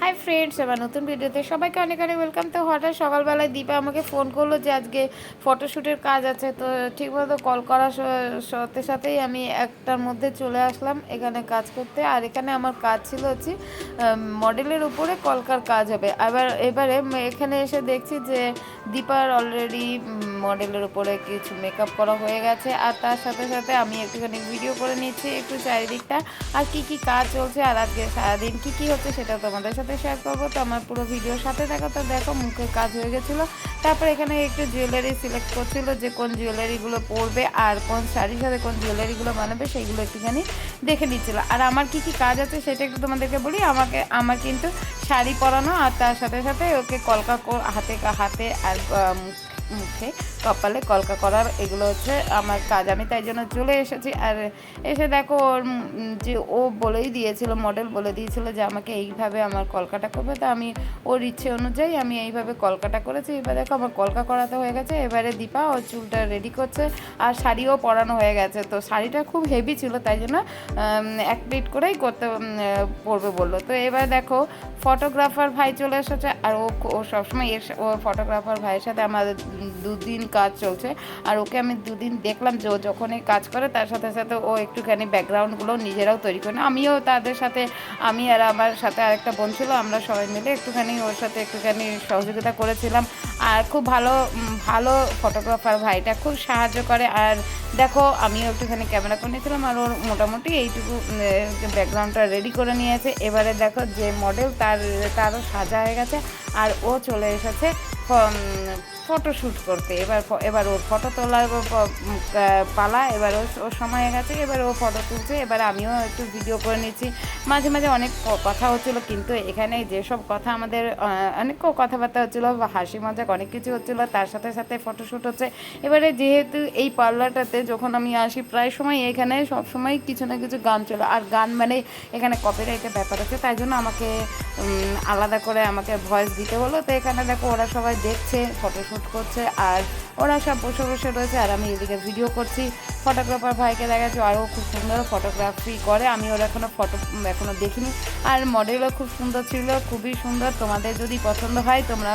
Hi friends, আমার নতুন ভিডিওতে সবাইকে অনেক অনেক ওয়েলকাম। তো হঠাৎ সকালবেলায় দীপা আমাকে ফোন করলো যে আজকে ফটোশ্যুটের কাজ আছে। তো ঠিকমতো কল করার সাথে সাথেই আমি একটার মধ্যে চলে আসলাম এখানে কাজ করতে। আর এখানে আমার কাজ ছিল হচ্ছে মডেলের উপরে কলকার কাজ হবে। এবারে এখানে এসে দেখছি যে দীপার অলরেডি মডেলের উপরে কিছু মেকআপ করা হয়ে গেছে। আর তার সাথে সাথে আমি একটুখানি ভিডিও করে নিচ্ছি একটু চারিদিকটা, আর কি কি কাজ চলছে আর আজকে সারাদিন কি কি হচ্ছে সেটা তোমাদের সাথে শেয়ার করবো। তো আমার পুরো ভিডিওর সাথে দেখো। তো দেখো মুখের কাজ হয়ে গেছিলো। তারপর এখানে একটু জুয়েলারি সিলেক্ট করছিল যে কোন জুয়েলারিগুলো পরবে আর কোন শাড়ির সাথে কোন জুয়েলারিগুলো বানাবে সেইগুলো একটুখানি দেখে নিচ্ছিল। আর আমার কি কি কাজ আছে সেটা একটু তোমাদেরকে বলি। আমার কিন্তু শাড়ি পরানো, আর তার সাথে সাথে ওকে কলকা হাতে হাতে আর মুখে কপালে কলকা করার, এগুলো হচ্ছে আমার কাজ। আমি তাই জন্য চলে এসেছি। আর এসে দেখো ওর যে ও বলেই দিয়েছিল, মডেল বলে দিয়েছিল যে আমাকে এইভাবে আমার কলকাটা করবে। তো আমি ওর ইচ্ছে অনুযায়ী আমি এইভাবে কলকাটা করেছি। এবার দেখো আমার কলকা করাতে হয়ে গেছে। এবারে দীপা ওর চুলটা রেডি করছে আর শাড়িও পরানো হয়ে গেছে। তো শাড়িটা খুব হেভি ছিল, তাই জন্য এক প্লেট করেই করতে পড়বে বললো। তো এবার দেখো ফটোগ্রাফার ভাই চলে এসেছে। আর ও সবসময় ও ফটোগ্রাফার ভাইয়ের সাথে আমাদের দুদিন কাজ চলছে। আর ওকে আমি দুদিন দেখলাম যে ও যখনই কাজ করে তার সাথে সাথে ও একটুখানি ব্যাকগ্রাউন্ডগুলো নিজেরাও তৈরি করে না। আমিও তাদের সাথে, আমি আর আমার সাথে আরেকটা বোন ছিল, আমরা সবাই মিলে একটুখানি ওর সাথে একটুখানি সহযোগিতা করেছিলাম। আর খুব ভালো ভালো ফটোগ্রাফার ভাইটা, খুব সাহায্য করে। আর দেখো আমিও একটুখানি ক্যামেরা করে নিয়েছিলাম আর ওর মোটামুটি এইটুকু ব্যাকগ্রাউন্ডটা রেডি করে নিয়েছে। এবারে দেখো যে মডেল তারও সাজা হয়ে গেছে আর ও চলে এসেছে ফটোশ্যুট করতে। এবার ওর ফটো তোলার পালা, এবার ওর সময় হয়ে গেছে। এবার ও ফটো তুলছে, এবার আমিও একটু ভিডিও করে নিচ্ছি। মাঝে মাঝে অনেক কথা হচ্ছিলো, কিন্তু এখানে যেসব কথা আমাদের অনেক কথাবার্তা হচ্ছিলো, হাসি মজাক অনেক কিছু হচ্ছিলো, তার সাথে সাথে ফটোশ্যুট হচ্ছে। এবারে যেহেতু এই পার্লারটাতে যখন আমি আসি প্রায় সময় এখানে সবসময় কিছু না কিছু গান চলে, আর গান মানে এখানে কপিরাইটের ব্যাপার আছে, তাই জন্য আমাকে আলাদা করে আমাকে ভয়েস দিতে হলো। তো এখানে দেখো ওরা সবাই দেখছে, ফটোশ্যুট করছে, আর ওরা সব বসে বসে রয়েছে আর আমি এদিকে ভিডিও করছি। ফটোগ্রাফার ভাইকে দেখাচ্ছি, আরও খুব সুন্দর ফটোগ্রাফি করে। আমি ওর এখনও দেখিনি। আর মডেলও খুব সুন্দর ছিল, খুবই সুন্দর। তোমাদের যদি পছন্দ হয় তোমরা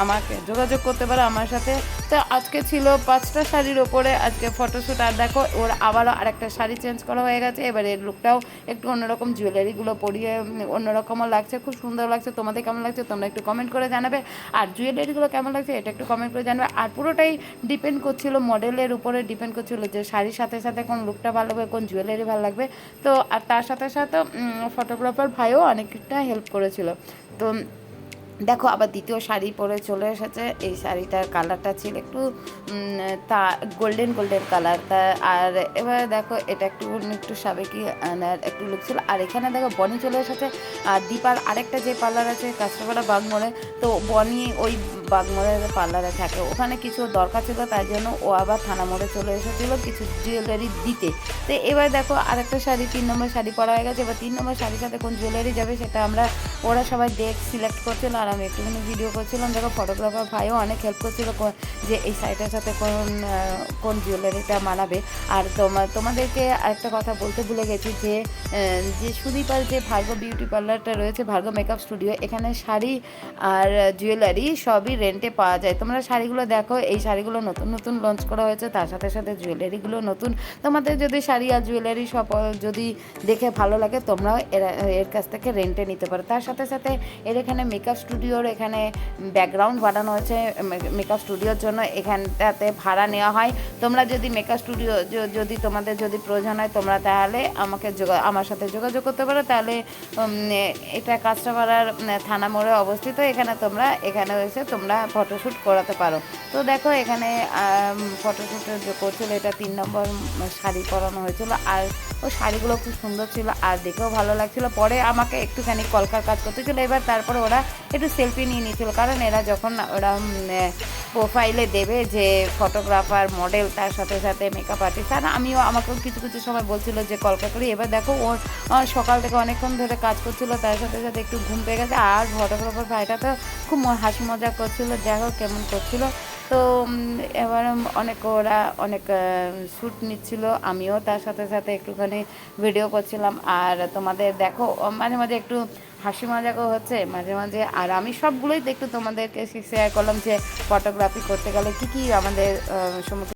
আমাকে যোগাযোগ করতে পারো আমার সাথে। তো আজকে ছিল 5টা শাড়ির ওপরে আজকে ফটোশ্যুট। আর দেখো ওর আবারও আরেকটা শাড়ি চেঞ্জ করা হয়ে গেছে। এবার এর লুকটাও একটু অন্যরকম, জুয়েলারিগুলো পরিয়ে অন্যরকমও লাগছে, খুব সুন্দর লাগছে। তোমাদের কেমন লাগছে তোমরা একটু কমেন্ট করে জানাবে, আর জুয়েলারিগুলো কেমন লাগছে এটা একটু কমেন্ট করে জানাবে। আর পুরোটাই ডিপেন্ড করছিল মডেলের উপরে, ডিপেন্ড করছিল যে শাড়ির সাথে সাথে কোন লুকটা ভালো লাগবে, কোন জুয়েলারি ভালো লাগবে। তো আর তার সাথে সাথে ফটোগ্রাফার ভাইও অনেকটা হেল্প করেছিল। তো দেখো আবার দ্বিতীয় শাড়ি পরে চলে এসেছে। এই শাড়িটার কালারটা ছিল একটু তা গোল্ডেন কালার। তা আর এবার দেখো এটা একটু সাবেকি একটু লুক ছিল। আর এখানে দেখো বনি চলে এসেছে। আর দীপার আরেকটা যে পার্লার আছে কাঁচরাপাড়া বাগমোড়ে, তো বনি ওই বাগমোড়ের পার্লারে থাকে, ওখানে কিছু দরকার ছিল, তাই জন্য ও আবার থানা মোড়ে চলে এসেছিলো কিছু জুয়েলারি দিতে। তো এবার দেখো আরেকটা শাড়ি 3 নম্বর শাড়ি পরা হয়ে গেছে। এবার 3 নম্বর শাড়ির সাথে কোন জুয়েলারি যাবে সেটা ওরা সবাই সিলেক্ট করছিল আর আমি একটুখানি ভিডিও করছিলাম। দেখো ফটোগ্রাফার ভাইও অনেক হেল্প করছিল যে এই শাড়িটার সাথে কোন জুয়েলারিটা মানাবে। আর তোমাদেরকে আরেকটা কথা বলতে ভুলে গেছি যে সুদীপার যে ভার্গ বিউটি পার্লারটা রয়েছে, ভার্গ মেকআপ স্টুডিও, এখানে শাড়ি আর জুয়েলারি সবই রেন্টে পাওয়া যায়। তোমরা শাড়িগুলো দেখো, এই শাড়িগুলো নতুন নতুন লঞ্চ করা হয়েছে, তার সাথে সাথে জুয়েলারিগুলো নতুন। তোমাদের যদি শাড়ি আর জুয়েলারি সব যদি দেখে ভালো লাগে তোমরাও এর কাছ থেকে রেন্টে নিতে পারো। তার সাথে সাথে এখানে মেকআপ স্টুডিওর এখানে ব্যাকগ্রাউন্ড বানানো হয়েছে মেকআপ স্টুডিওর জন্য, এখানটাতে ভাড়া নেওয়া হয়। তোমরা যদি মেকআপ স্টুডিও যদি তোমাদের যদি প্রয়োজন হয় তোমরা তাহলে আমার সাথে যোগাযোগ করতে পারো। তাহলে এটা কাঁচরাপাড়ার থানা মোড়ে অবস্থিত। এখানে এসে তোমরা ফটোশ্যুট করাতে পারো। তো দেখো এখানে ফটোশ্যুট করছিল, এটা 3 নম্বর শাড়ি পরানো হয়েছিল। আর ও শাড়িগুলো খুব সুন্দর ছিল আর দেখেও ভালো লাগছিলো। পরে আমাকে একটুখানি কলকার কাজ করতে ছিল। এবার তারপরে ওরা একটু সেলফি নিয়ে নিয়েছিল, কারণ এরা যখন ওরা প্রোফাইলে দেবে যে ফটোগ্রাফার মডেল তার সাথে সাথে মেকআপ আর্টিস্ট, আর আমাকেও কিছু কিছু সময় বলছিল যে কলকা করি। এবার দেখো ওর সকাল থেকে অনেকক্ষণ ধরে কাজ করছিল, তার সাথে সাথে একটু ঘুম পেয়ে গেছে। আর ফটোগ্রাফার ভাইটা তো খুব হাসি মজা করছিল, যাই হোক কেমন করছিল। তো তো এবার অনেক ওরা অনেক শ্যুট নিচ্ছিল, আমিও তার সাথে সাথে একটুখানি ভিডিও করছিলাম। আর তোমাদের দেখো মাঝে মাঝে একটু হাসি মজাকও হচ্ছে মাঝে মাঝে। আর আমি সবগুলোই একটু তোমাদেরকে শেয়ার করলাম যে ফটোগ্রাফি করতে গেলে কী কী আমাদের সম্মুখীন